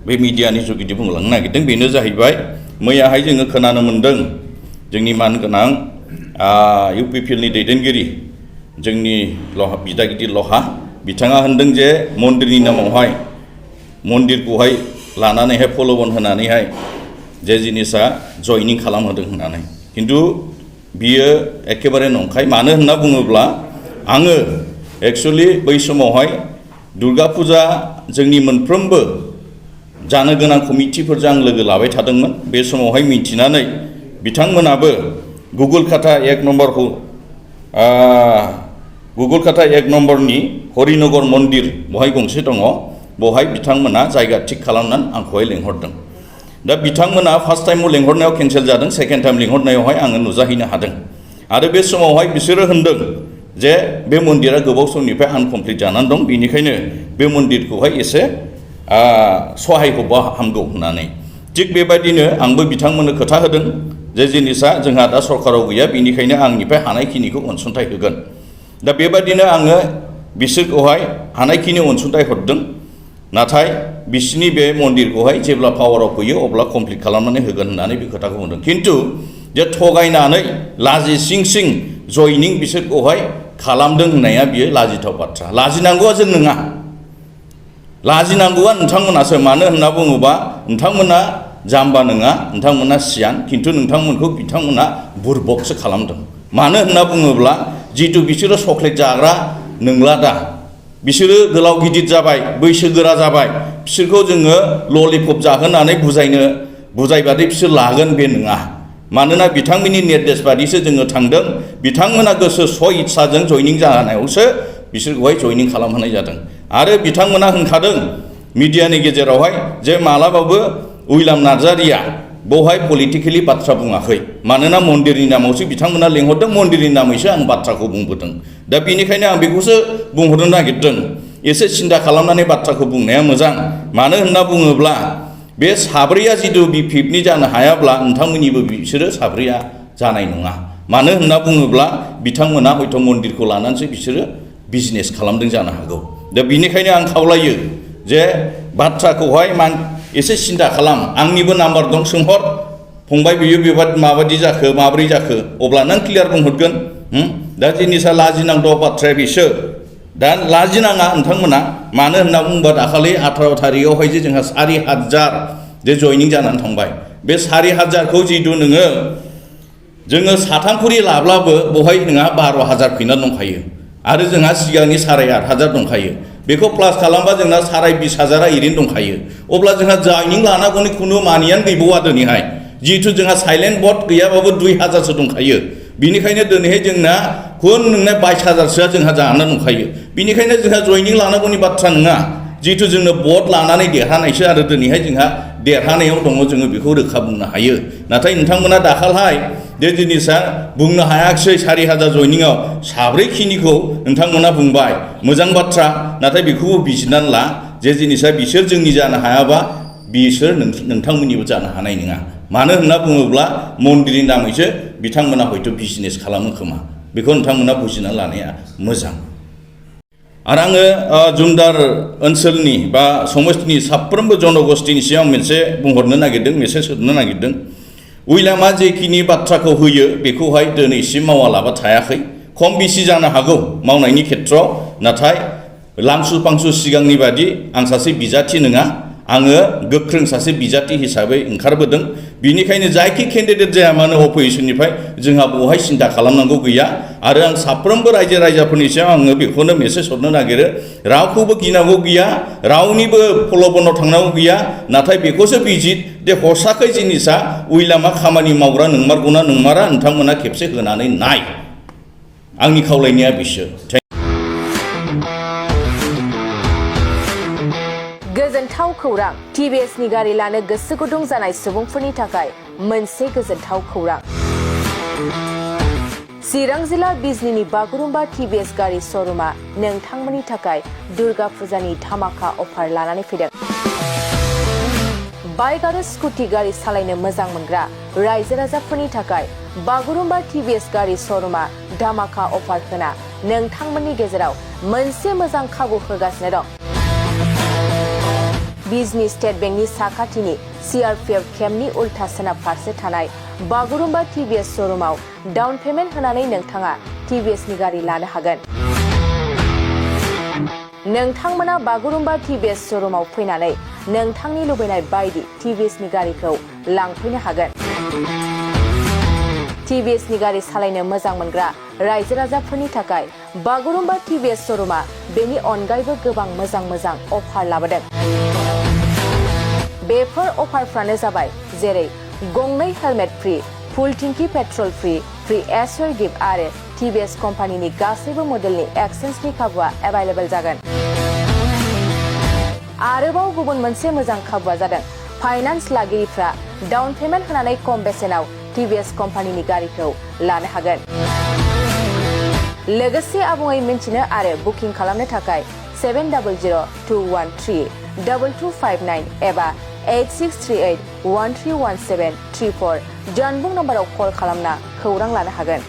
बे मिडियानि जुगिदि बुंलांनो नागिरदों बेनो जाहैबाय मैयाहाय जोङो खोनानो मोन्दों जोंनि मानगोनां इउपिपिएलनि दैदेनगिरि जोंनि बिदा गिदिर लहा बिथाङा होनदों जे मन्दिरनि नामावहाय मन्दिरखौहाय लानानैहाय प्रलोभन होनानैहाय जे जिनिसा जयनिं खालामहोदों होननानै खिन्थु बियो एखेबारे नंखाय मानो होनना बुङोब्ला आङो एक्चुअलि बै समावहाय दुर्गा फुजा जोंनि मोनफ्रोमबो जानो गोनां कमिटिफोरजों आं लोगो लाबाय थादोंमोन बे समावहाय मिथिनानै बिथांमोनाबो गुगोल खाता 1 नम्बरनि हरिनगर मन्दिर बहाय गंसे दङ बहाय बिथांमोना जायगा थिग खालामनानै आंखौहाय लेंहरदों दा बिथांमोना फार्स्ट टाइमाव लेंहरनायाव केन्सेल जादों सेकेन्ड टाइम लेंहरनायावहाय आङो नुजाहैनो हादों आरो बे समावहाय बिसोरो होनदों जे बे मन्दिरा गोबाव समनिफ्राय आनकमप्लिट जानानै दं बेनिखायनो बे मन्दिरखौहाय एसे सहाय होबा हामगौ होननानै थिग बेबायदिनो आंबो बिथांमोननो खोथा होदों जे जिनिसा जोंहा दा सरकाराव गैया बेनिखायनो आंनिफ्राय हानायखिनिखौ अनसुंथाइ होगोन दा बेबायदिनो आङो बिसोरखौहाय हानायखिनि अनसुंथाइ हरदों नाथाय बिसिनि बे मन्दिरखौहाय जेब्ला पावाराव फैयो अब्ला कमप्लिट खालामनानै होगोन होननानै बे खोथाखौ बुंदों खिन्थु जे थगायनानै लाजि सिं सिं जयनिं बिसोरखौहाय खालामदों होननाया बियो लाजिथाव बाथ्रा लाजिनांगौआ जों नङा लाजिनांगौआ नोंथांमोनासो मानो होनना बुङोबा नोंथांमोना जाम्बा नङा नोंथांमोना सियान खिन्थु नोंथांमोनखौ बिथांमोना बुरबकसो खालामदों मानो होनना बुङोब्ला जितु बिसोरो चक्लेट जाग्रा नंला दा बिसोरो गोलाव गिदिर जाबाय बैसोगोरा जाबाय बिसोरखौ जोङो ललिपप जाहोनानै बुजायबादि बिसोर लागोन बे नङा मानोना बिथांमोननि निर्देश बादिसो जोङो थांदों बिथांमोना गोसो स्व इच्छाजों जयनिं जानायावसो बिसोरखौहाय जयनिं खालामहोनाय जादों आरो बिथांमोना होनखादों मिडियानि गेजेरावहाय जे मालाबाबो उइलाम नार्जारिया बेवहाय पलिटिकेलि बाथ्रा बुङाखै मानोना मन्दिरनि नामावसो बिथांमोना लेंहरदों मन्दिरनि नामैसो आं बाथ्राखौ बुंबोदों दा बेनिखायनो आं बेखौसो बुंहरनो नागिरदों एसे सिन्था खालामनानै बाथ्राखौ बुंनाया मोजां मानो होनना बुङोब्ला बे साब्रैया जितु बिपिएफनि जानो हायाब्ला नोंथांमोननिबो बिसोरो साब्रैया जानाय नङा मानो होनना बुङोब्ला बिथांमोना हयथ' मन्दिरखौ लानानैसो बिसोरो बिजनेस खालामदों जानो हागौ दा बेनिखायनो आं खावलायो जे बाथ्राखौहाय एसे सिन्था खालाम आंनिबो नाम्बार दं सोंहर फंबाय बियो बेबादि माबादि जाखो माब्रै जाखो अब्ला नों क्लियार बुंहरगोन दा जिनिसा लाजिनांगौ बाथ्राया बिसो दा लाजिनाङा नोंथांमोना मानो होनना बुङोबा दाखालि 18 थारिखआवहाय जे जोंहा 4,000 जे जयनिं जानानै थांबाय बे 4,000खौ जितु जोङो साथामखुरि लाब्लाबो बहाय नोंहा 12,000 फैना दंखायो आरो जोंहा सिगांनि 8,500 दंखायो बेखौ प्लास खालामबा जोंना 20,000 ओरैनो दंखायो अब्ला जोंहा जयनिं लानांगौनि खुनु मानियानो गैबावा दिनैहाय जिहेतु जोंहा साइलेन्ट भट गैयाबाबो 2,000सो दंखायो बिनिखायनो दिनैहाय जोंना नोंना 22,000सोआ जोंहा जानानै दंखायो बिनिखायनो जोंहा जयनिं लानांगौनि बाथ्रा नङा जिहेतु जोंनो भट लानानै देरहानायसो आरो दिनैहाय जोंहा देरहानायाव दङ जोङो बेखौ रोखा बुंनो हायो नाथाय नोंथांमोना दाखालहाय जे जिनिसा बुंनो हायाखिसै 4,000 जयनिंआव साब्रैखिनिखौ नोंथांमोना बुंबाय मोजां बाथ्रा नाथाय बेखौबो बिजिरनानै ला जे जिनिसा बिसोर जोंनि जानो हायाबा बिसोर नोंथांमोननिबो जानो हानाय नङा मानो होनना बुङोब्ला मन्दिरनि नामैसो बिथांमोना हयथ' बिजनेस खालामो खोमा बेखौ नोंथांमोना बुजिना लानाया मोजां आरो आङो जुमदार ओनसोलनि बा समस्तिनि साफ्रोमबो जनगोष्ठीनि सिगां मोनसे बुंहरनो नागिरदों मेसेज होनो नागिरदों उइलामा जेखिनि बाथ्राखौ होयो बेखौहाय दिनैसिम मावालाबा थायाखै खम बेसि जानो हागौ मावनायनि खेत्रआव नाथाय लांसु फांसु सिगांनि बादि आं सासे बिजाथि नङा आङो गोख्रों सासे बिजाथि हिसाबै ओंखारबोदों बिनिखायनो जायखि केन्डिडेट जाया मानो अपोजिसननिफ्राय जोंहा बेवहाय सिन्था खालामनांगौ गैया आरो आं साफ्रोमबो रायजो राजाफोरनि सायाव आङो बेखौनो मेसेज हरनो नागिरो रावखौबो गिनांगौ गैया रावनिबो प्रल'भनाव थांनांगौ गैया नाथाय बेखौसो बिजित जे हरसाखै जिनिसा उइलामा खामानि मावग्रा नंमारगौना नंमारा नोंथांमोना खेबसे होनानै नाय आंनि खावलायनाया बिसो गोजोनथाव खौरां टिभिएसनि गारि लानो गोसो गुदुं जानाय सुबुंफोरनि थाखाय मोनसे गोजोनथाव खौरां चिरां जिल्ला बिजनीनि बागुरुम्बा टिभिएस गारि श'रुमा नोंथांमोननि थाखाय दुर्गा फुजानि धामाका अफार लानानै फैदों बाइक आरो स्कुटि गारि सालायनो मोजां मोनग्रा रायजो राजाफोरनि थाखाय बागुरुम्बा टिभिएस गारि श'रुमा धामाका अफार होना नोंथांमोननि गेजेराव मोनसे मोजां खाबु होगासिनो दं बिजनि स्टेट बेंकनि साखाथिनि CRPF केम्पनि उल्था सोनाब फारसे थानाय बागुरुम्बा TVS श'रुमाव डाउन पेमेन्ट होनानै नोंथाङा TVSनि गारि लानो हागोन। नोंथांमोना बागुरुम्बा TVS श'रुमाव फैनानै नोंथांनि लुबैनाय बायदि TVSनि गारिखौ लांफैनो हागोन। TVSनि गारि सालायनो मोजां मोनग्रा रायजो राजाफोरनि थाखाय बागुरुम्बा TVS श'रुमा बेनि अनगायैबो गोबां मोजां अफार लाबोदों। बेफोर अफारफ्रानो जाबाय जेरै गंनै हेलमेट फ्री, फुल टिंकी पेट्रल फ्री एसर गिफ्ट आरो TVS कम्पानिनि गासैबो मडेलनि एक्सचेन्जनि खाबुआ एभेलेबल जागोन। आरोबाव गुबुन मोनसे मोजां खाबुआ जादों फाइनान्स लागिरिफ्रा डाउन पेमेन्ट होनानै खम बेसेनाव TVS कम्पानिनि गारिखौ लानो हागोन। लोगोसे आबुङै मिन्थिनो आरो बुकिं खालामनो थाखाय 7002132259 एबा 8638131734 जानबुं नम्बराव कल खालामना खौरां लानो हागोन।